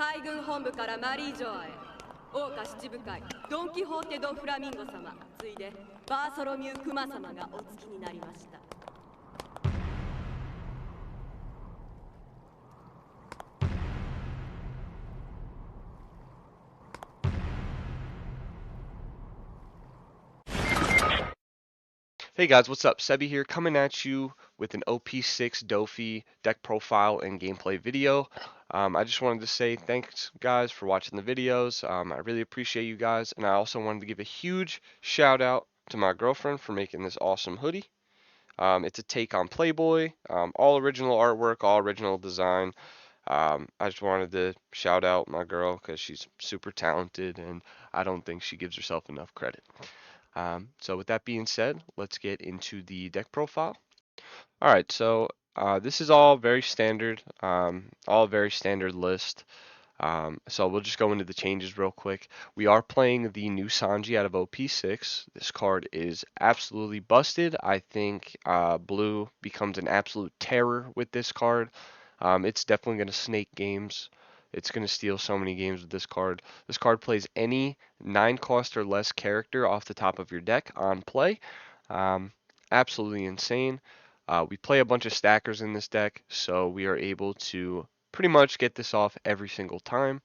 海軍本部からマリージョアへ。桜花七部会ドン・キホーテ・ド・フラミンゴ様、ついでバーソロミュー・クマ様がお付きになりました。Hey guys, what's up? Sebi here, coming at you with an OP06 Doffy deck profile and gameplay video. I just wanted to say thanks guys for watching the videos. I really appreciate you guys, and I also wanted to give a huge shout out to my girlfriend for making this awesome hoodie. It's a take on Playboy, all original artwork, all original design. I just wanted to shout out my girl because she's super talented and I don't think she gives herself enough credit. So with that being said, let's get into the deck profile. Alright, so this is all very standard, all very standard list. So we'll just go into the changes real quick. We are playing the new Sanji out of OP6. This card is absolutely busted. I think blue becomes an absolute terror with this card. It's definitely going to snake games. It's going to steal so many games with this card. This card plays any 9 cost or less character off the top of your deck on play. Absolutely insane. We play a bunch of stackers in this deck, so we are able to pretty much get this off every single time.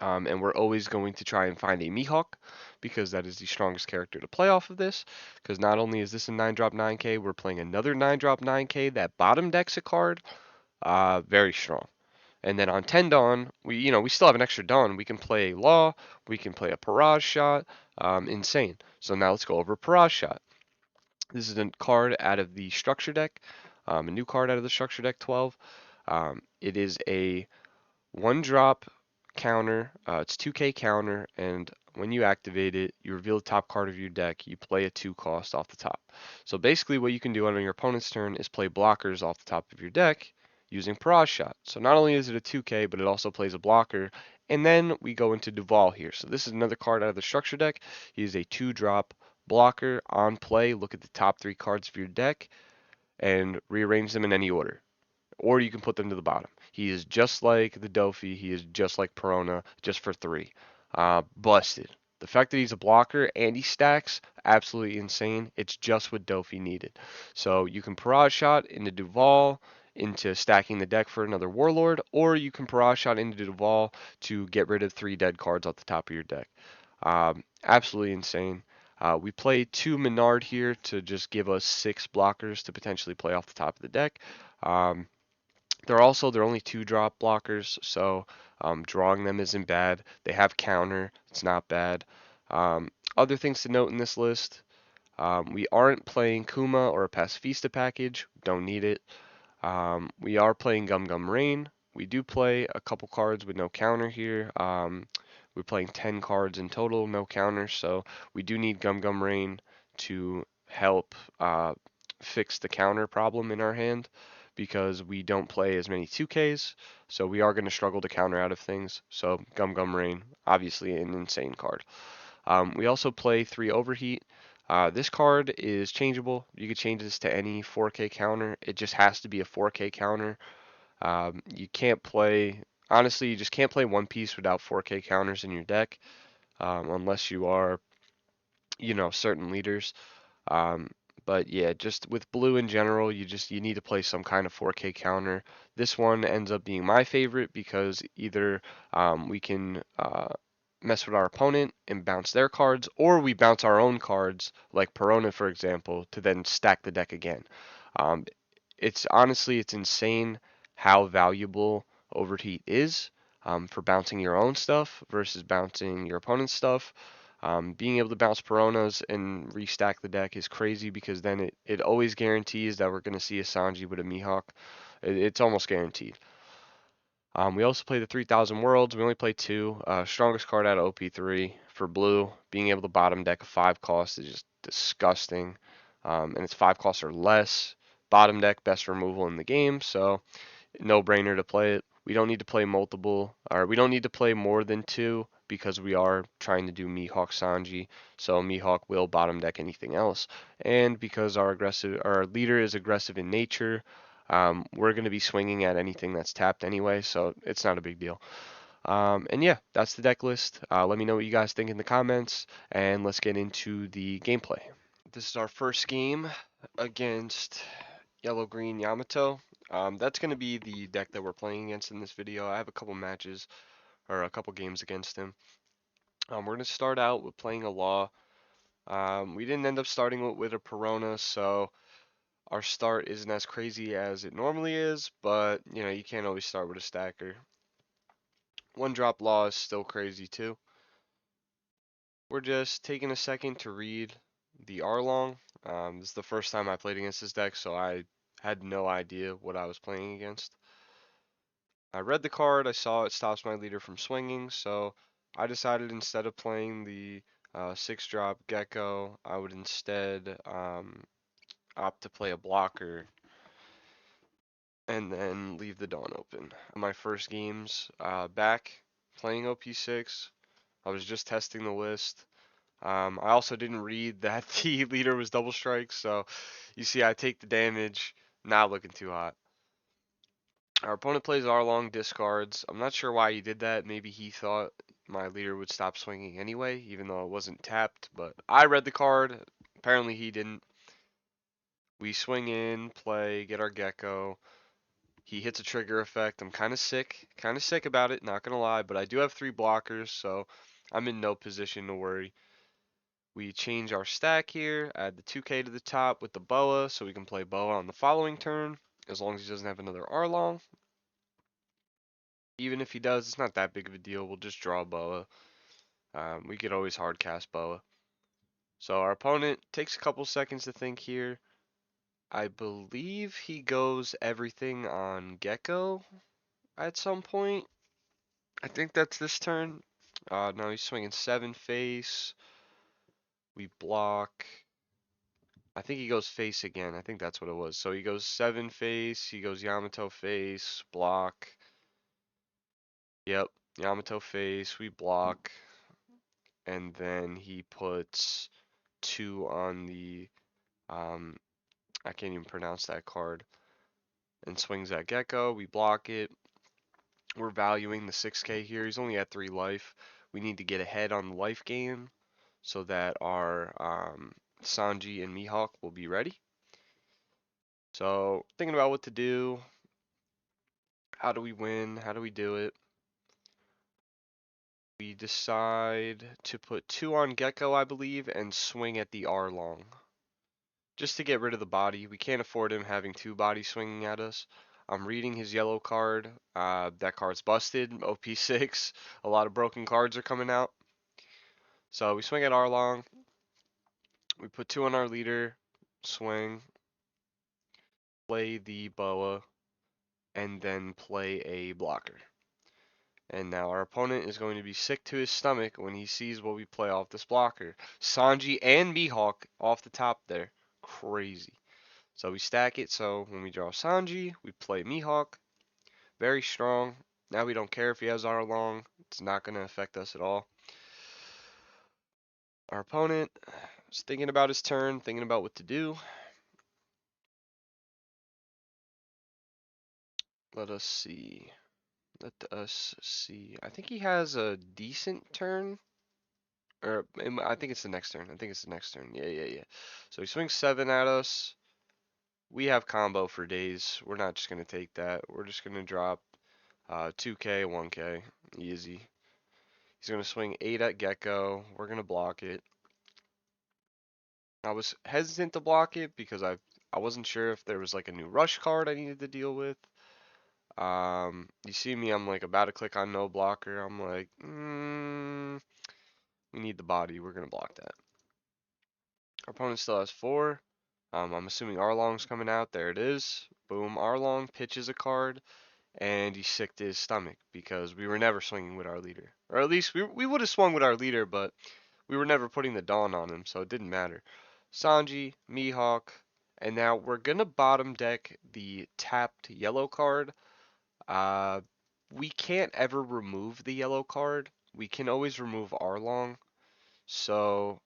And we're always going to try and find a Mihawk because that is the strongest character to play off of this. Because not only is this a 9-drop 9k, we're playing another 9-drop 9k that bottom decks a card. Very strong. And then on 10 Dawn, we still have an extra Dawn. We can play a Law, we can play a Parage Shot. Insane. So now let's go over Parage Shot. This is a card out of the structure deck, a new card out of the structure deck 12. It is a 1-drop counter. It's 2k counter, and when you activate it, you reveal the top card of your deck. You play a 2 cost off the top. So basically, what you can do on your opponent's turn is play blockers off the top of your deck using Parage Shot. So not only is it a 2k, but it also plays a blocker. And then we go into Duval here. So this is another card out of the structure deck. He is a 2-drop blocker on play. Look at the top 3 cards of your deck and rearrange them in any order. Or you can put them to the bottom. He is just like the Doffy. He is just like Perona, just for 3. Busted. The fact that he's a blocker and he stacks, absolutely insane. It's just what Doffy needed. So you can Parage Shot into Duval, into stacking the deck for another Warlord, or you can Parage Shot into Duval to get rid of 3 dead cards off the top of your deck. Absolutely insane. We play 2 Menard here to just give us 6 blockers to potentially play off the top of the deck. They're only 2-drop blockers, so drawing them isn't bad. They have counter, it's not bad. Other things to note in this list, we aren't playing Kuma or a Pacifista package, don't need it. We are playing Gum Gum Rain. We do play a couple cards with no counter here. We're playing 10 cards in total, no counter, so we do need Gum Gum Rain to help fix the counter problem in our hand, because we don't play as many 2Ks, so we are going to struggle to counter out of things. So Gum Gum Rain, obviously an insane card. We also play 3 Overheat. This card is changeable. You could change this to any 4K counter. It just has to be a 4K counter. You can't play, honestly, you just can't play One Piece without 4K counters in your deck, unless you are, certain leaders. But yeah, just with blue in general, you need to play some kind of 4K counter. This one ends up being my favorite because either we can mess with our opponent and bounce their cards, or we bounce our own cards, like Perona, for example, to then stack the deck again. It's insane how valuable Overheat is for bouncing your own stuff versus bouncing your opponent's stuff. Being able to bounce Peronas and restack the deck is crazy, because then it always guarantees that we're going to see a Sanji with a Mihawk. It's almost guaranteed. We also play the 3000 Worlds. We only play 2. Strongest card out of OP3 for blue. Being able to bottom deck a 5 cost is just disgusting. And it's 5 costs or less. Bottom deck, best removal in the game, so no brainer to play it. We don't need to play we don't need to play more than 2, because we are trying to do Mihawk Sanji, so Mihawk will bottom deck anything else. And because our leader is aggressive in nature, we're going to be swinging at anything that's tapped anyway, so it's not a big deal. And yeah, that's the deck list. Let me know what you guys think in the comments, and let's get into the gameplay. This is our first game against Yellow-Green Yamato. That's going to be the deck that we're playing against in this video. I have a couple matches, or a couple games against him. We're going to start out with playing a Law. We didn't end up starting with a Perona, so our start isn't as crazy as it normally is, but you know, you can't always start with a stacker. One drop Law is still crazy too. We're just taking a second to read the Arlong. This is the first time I played against this deck, so I had no idea what I was playing against. I read the card, I saw it stops my leader from swinging, so I decided instead of playing the 6-drop Gecko, I would instead opt to play a blocker and then leave the Dawn open. My first games back playing OP06, I was just testing the list. I also didn't read that the leader was double strike, so you see I take the damage, not looking too hot. Our opponent plays Arlong, discards. I'm not sure why he did that. Maybe he thought my leader would stop swinging anyway, even though it wasn't tapped, but I read the card. Apparently he didn't. We swing in, play, get our Gecko. He hits a trigger effect. I'm kind of sick about it, not gonna lie, but I do have 3 blockers, so I'm in no position to worry. We change our stack here, add the 2k to the top with the Boa, so we can play Boa on the following turn, as long as he doesn't have another Arlong. Even if he does, it's not that big of a deal. We'll just draw Boa. We could always hard cast Boa. So our opponent takes a couple seconds to think here. I believe he goes everything on Gecko at some point. I think that's this turn. No, he's swinging 7 face. We block. I think he goes face again. I think that's what it was. So he goes 7 face. He goes Yamato face. Block. Yep. Yamato face. We block. And then he puts 2 on the I can't even pronounce that card, and swings at Gecko. We block it. We're valuing the 6k here. He's only at 3 life. We need to get ahead on the life gain so that our Sanji and Mihawk will be ready. So thinking about what to do. How do we win? How do we do it? We decide to put 2 on Gecko, I believe, and swing at the Arlong. Just to get rid of the body. We can't afford him having 2 bodies swinging at us. I'm reading his yellow card. That card's busted. OP6. A lot of broken cards are coming out. So we swing at Arlong. We put 2 on our leader. Swing. Play the Boa. And then play a blocker. And now our opponent is going to be sick to his stomach when he sees what we play off this blocker. Sanji and Mihawk off the top there. Crazy. So we stack it, so when we draw Sanji, we play Mihawk. Very strong. Now we don't care if he has Arlong. It's not going to affect us at all. Our opponent is thinking about his turn, thinking about what to do. Let us see. Let us see. I think he has a decent turn. Or I think it's the next turn. I think it's the next turn. Yeah. So he swings 7 at us. We have combo for days. We're not just going to take that. We're just going to drop 2k, 1k. Easy. He's going to swing 8 at Gecko. We're going to block it. I was hesitant to block it because I wasn't sure if there was like a new rush card I needed to deal with. You see me, I'm like about to click on no blocker. I'm like, we need the body. We're going to block that. Our opponent still has 4. I'm assuming Arlong's coming out. There it is. Boom. Arlong pitches a card, and he's sick to his stomach because we were never swinging with our leader. Or at least we would have swung with our leader, but we were never putting the Dawn on him, so it didn't matter. Sanji, Mihawk, and now we're going to bottom deck the tapped yellow card. We can't ever remove the yellow card. We can always remove Arlong, so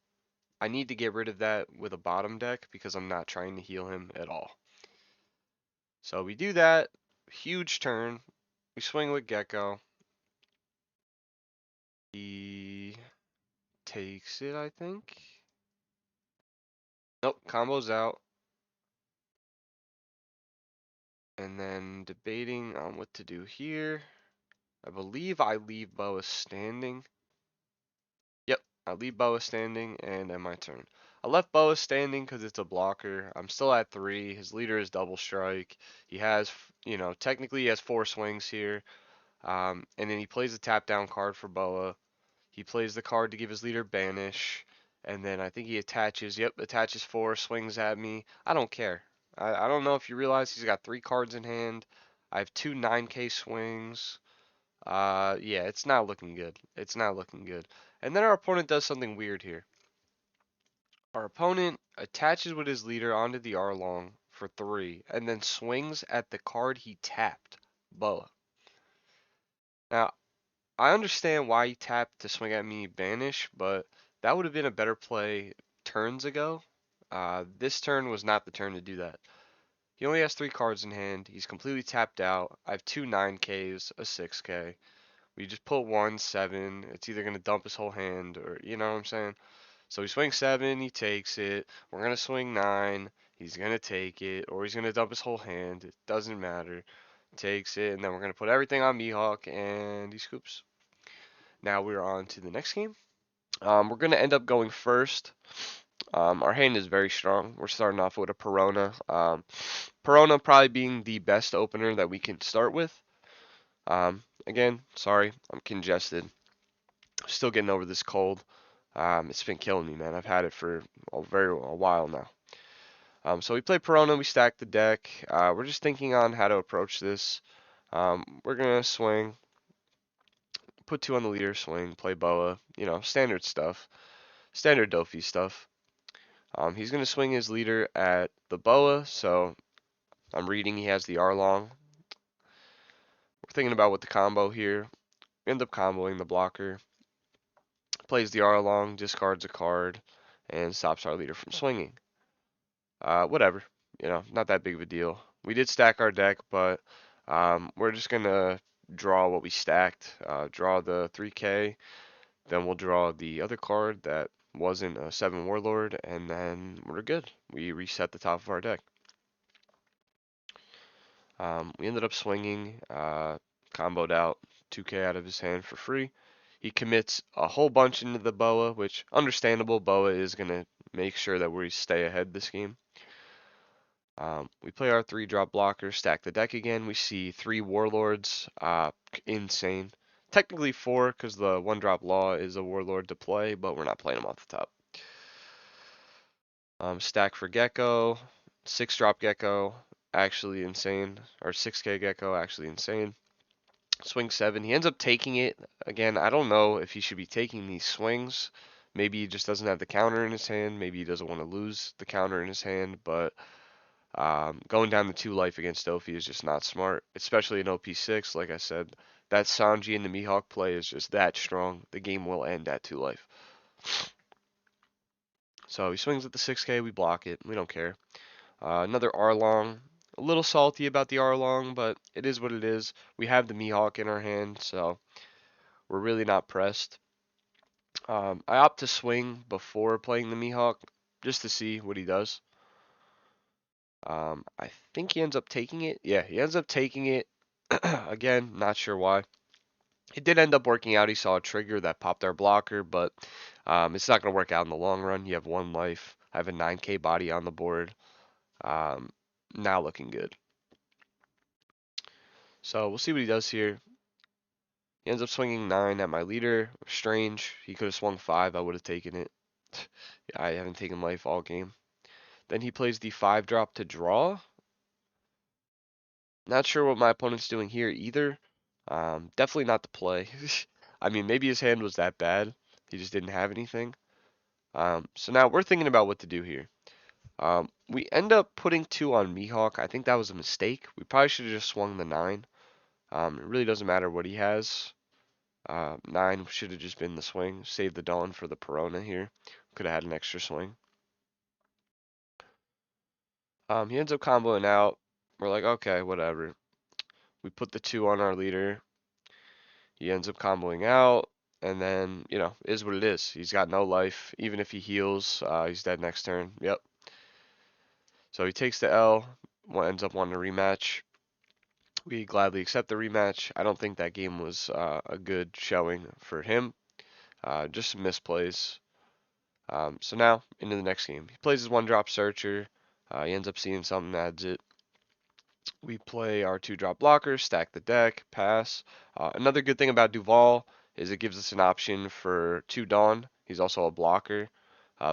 I need to get rid of that with a bottom deck because I'm not trying to heal him at all. So we do that. Huge turn. We swing with Gecko. He takes it, I think. Nope, combo's out. And then debating on what to do here. I believe I leave Boa standing. Yep, I leave Boa standing and end my turn. I left Boa standing because it's a blocker. I'm still at 3. His leader is double strike. He has, technically he has 4 swings here. And then he plays a tap down card for Boa. He plays the card to give his leader banish. And then I think he attaches 4, swings at me. I don't care. I don't know if you realize he's got 3 cards in hand. I have 2 9K swings. Yeah, it's not looking good. It's not looking good. And then our opponent does something weird here. Our opponent attaches with his leader onto the R-Long for 3, and then swings at the card he tapped, Boa. Now, I understand why he tapped to swing at me Banish, but that would have been a better play turns ago. This turn was not the turn to do that. He only has 3 cards in hand. He's completely tapped out. I have 2 9Ks, a 6K. We just put 1, 7. It's either going to dump his whole hand or, you know what I'm saying? So he swings 7, he takes it. We're going to swing 9. He's going to take it, or he's going to dump his whole hand. It doesn't matter. Takes it, and then we're going to put everything on Mihawk, and he scoops. Now we're on to the next game. We're going to end up going first. Our hand is very strong. We're starting off with a Perona. Perona probably being the best opener that we can start with. Again, sorry, I'm congested. Still getting over this cold. It's been killing me, man. I've had it for a while now. So we play Perona, we stack the deck. We're just thinking on how to approach this. We're gonna swing, put 2 on the leader, swing, play Boa, standard stuff, standard Doffy stuff. He's gonna swing his leader at the Boa, so I'm reading he has the R-Long. We're thinking about what the combo here. End up comboing the blocker. Plays the R-Long, discards a card, and stops our leader from swinging. Whatever, not that big of a deal. We did stack our deck, but we're just gonna draw what we stacked. Draw the 3K, then we'll draw the other card that wasn't a 7 Warlord, and then we're good. We reset the top of our deck. We ended up swinging, comboed out 2K out of his hand for free. He commits a whole bunch into the Boa, which understandable. Boa is gonna make sure that we stay ahead this game. We play our 3-drop blocker, stack the deck again. We see 3 Warlords, insane. Technically 4, because the 1-drop Law is a Warlord to play, but we're not playing him off the top. Stack for Gecko, 6-drop Gecko, actually insane. Or 6K Gecko, actually insane. Swing 7, he ends up taking it. Again, I don't know if he should be taking these swings. Maybe he just doesn't have the counter in his hand. Maybe he doesn't want to lose the counter in his hand, but going down to 2 life against Doffy is just not smart, especially in OP6. Like I said, that Sanji and the Mihawk play is just that strong. The game will end at 2 life. So he swings at the 6K, we block it. We don't care. Another R-Long. A little salty about the R-Long, but it is what it is. We have the Mihawk in our hand, so we're really not pressed. I opt to swing before playing the Mihawk just to see what he does. I think he ends up taking it. Yeah, he ends up taking it. Again, not sure why. It did end up working out. He saw a trigger that popped our blocker, but it's not going to work out in the long run. You have 1 life. I have a 9K body on the board. Not looking good. So we'll see what he does here. He ends up swinging 9 at my leader. Strange. He could have swung 5. I would have taken it. Yeah, I haven't taken life all game. Then he plays the 5-drop to draw. Not sure what my opponent's doing here either. Definitely not the play. I mean, maybe his hand was that bad. He just didn't have anything. So now we're thinking about what to do here. We end up putting 2 on Mihawk. I think that was a mistake. We probably should have just swung the 9. It really doesn't matter what he has. 9 should have just been the swing. Save the Dawn for the Perona here. Could have had an extra swing. He ends up comboing out. We're like, okay, whatever. We put the 2 on our leader. He ends up comboing out. And then, you know, is what it is. He's got no life. Even if he heals, he's dead next turn. Yep. So he takes the L, ends up wanting a rematch. We gladly accept the rematch. I don't think that game was a good showing for him. Just some misplays. So now, into the next game. He plays his one-drop Searcher. He ends up seeing something, adds it. We play our 2-drop blocker, stack the deck, pass. Another good thing about Duval is it gives us an option for 2 Dawn. He's also a blocker.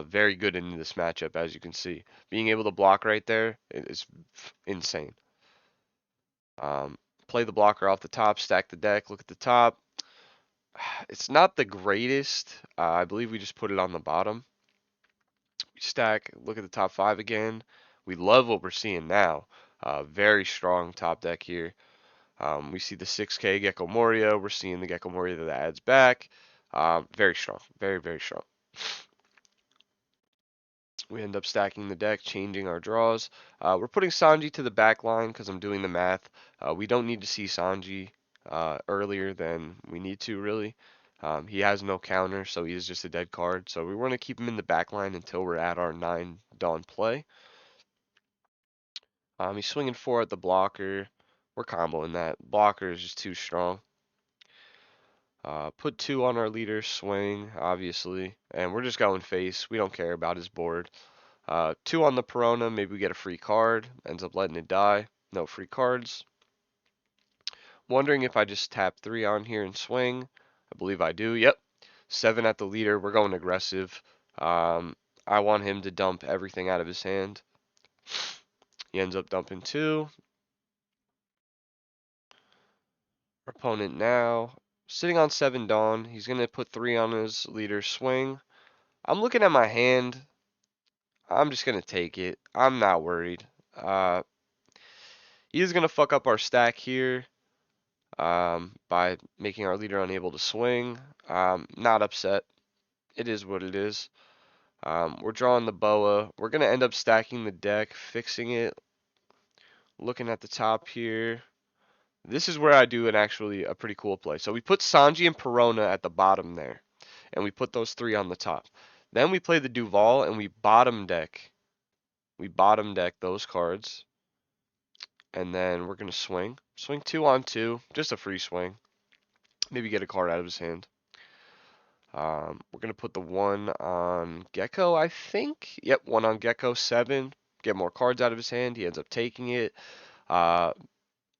Very good in this matchup, as you can see. Being able to block right there is insane. Play the blocker off the top, stack the deck, look at the top. It's not the greatest. I believe we just put it on the bottom. We stack, look at the top 5 again. We love what we're seeing now. Very strong top deck here. We see the 6K Gecko Moria. We're seeing the Gecko Moria that adds back. Very strong. Very, very strong. We end up stacking the deck, changing our draws. We're putting Sanji to the back line because I'm doing the math. We don't need to see Sanji earlier than we need to, really. He has no counter, so he is just a dead card. So we want to keep him in the back line until we're at our 9 Dawn play. He's swinging 4 at the blocker. We're comboing that. Blocker is just too strong. Put 2 on our leader, swing, obviously. And we're just going face. We don't care about his board. 2 on the Perona, maybe we get a free card. Ends up letting it die. No free cards. Wondering if I just tap 3 on here and swing. I believe I do. Yep. 7 at the leader. We're going aggressive. I want him to dump everything out of his hand. He ends up dumping 2. Our opponent now sitting on 7 Dawn. He's going to put 3 on his leader, swing. I'm looking at my hand. I'm just going to take it. I'm not worried. He is going to fuck up our stack here by making our leader unable to swing. Not upset. It is what it is. We're drawing the boa. We're going to end up stacking the deck, fixing it. Looking at the top here. This is where I do a pretty cool play. So we put Sanji and Perona at the bottom there. And we put those 3 on the top. Then we play the Duval and we bottom deck. We bottom deck those cards. And then we're going to swing. Swing 2 on 2. Just a free swing. Maybe get a card out of his hand. We're going to put the 1 on Gecko, I think. Yep, 1 on Gecko, 7. Get more cards out of his hand. He ends up taking it.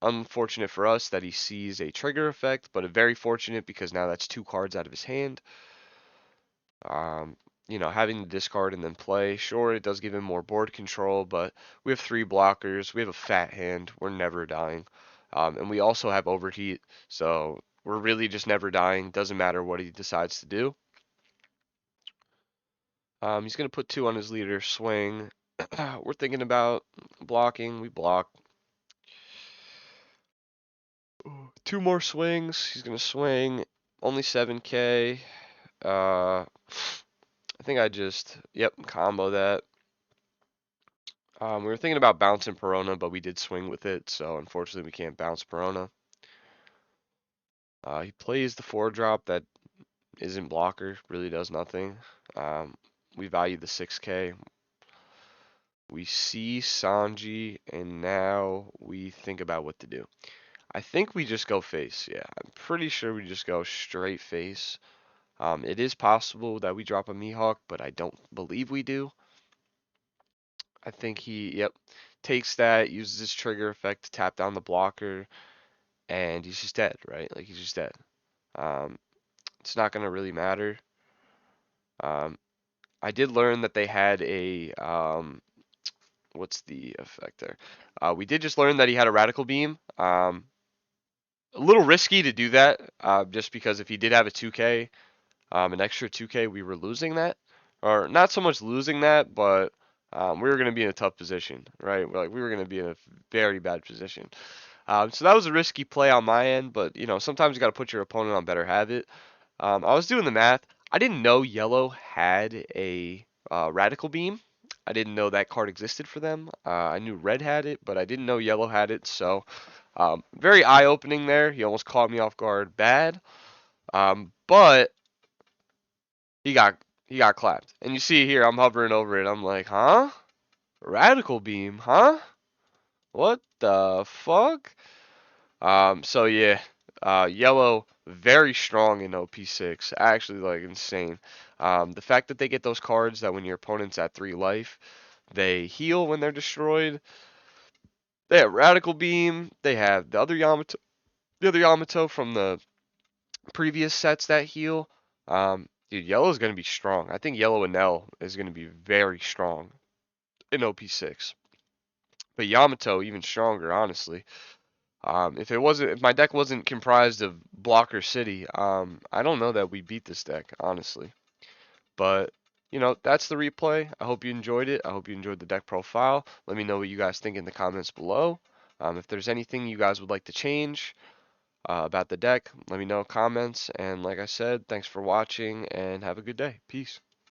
Unfortunate for us that he sees a trigger effect, but very fortunate because now that's 2 cards out of his hand. You know, having to discard and then play, sure, it does give him more board control, but we have 3 blockers. We have a fat hand. We're never dying. And we also have overheat, so we're really just never dying. Doesn't matter what he decides to do. He's going to put 2 on his leader, swing. We're thinking about blocking. We block. 2 more swings. He's going to swing. Only 7K. I think I just, yep, combo that. We were thinking about bouncing Perona, but we did swing with it, so unfortunately we can't bounce Perona. He plays the 4-drop that isn't blocker, really does nothing. We value the 6K. We see Sanji, and now we think about what to do. I think we just go face, yeah. I'm pretty sure we just go straight face. It is possible that we drop a Mihawk, but I don't believe we do. I think he, yep, takes that, uses his trigger effect to tap down the blocker, and he's just dead, right? Like, he's just dead. It's not going to really matter. I did learn that they had a, what's the effect there? We did just learn that he had a radical beam. A little risky to do that, just because if he did have a 2K, an extra 2K, we were losing that. Or not so much losing that, but we were going to be in a tough position, right? We were going to be in a very bad position. So that was a risky play on my end, but you know, sometimes you got to put your opponent on better habit. I was doing the math. I didn't know yellow had a radical beam. I didn't know that card existed for them. I knew red had it, but I didn't know yellow had it. So very eye-opening there. He almost caught me off guard bad. but he got clapped. And you see here, I'm hovering over it. I'm like, huh? Radical beam, huh? What the fuck? So yeah, yellow very strong in OP6, actually like insane. The fact that they get those cards that when your opponent's at 3 life, they heal when they're destroyed. They have radical beam. They have the other Yamato from the previous sets that heal. Dude, yellow is gonna be strong. I think yellow and L is gonna be very strong in OP6. But Yamato even stronger, honestly. If my deck wasn't comprised of Blocker City, I don't know that we beat this deck, honestly. But that's the replay. I hope you enjoyed it. I hope you enjoyed the deck profile. Let me know what you guys think in the comments below. If there's anything you guys would like to change about the deck, let me know in comments. And like I said, thanks for watching and have a good day. Peace.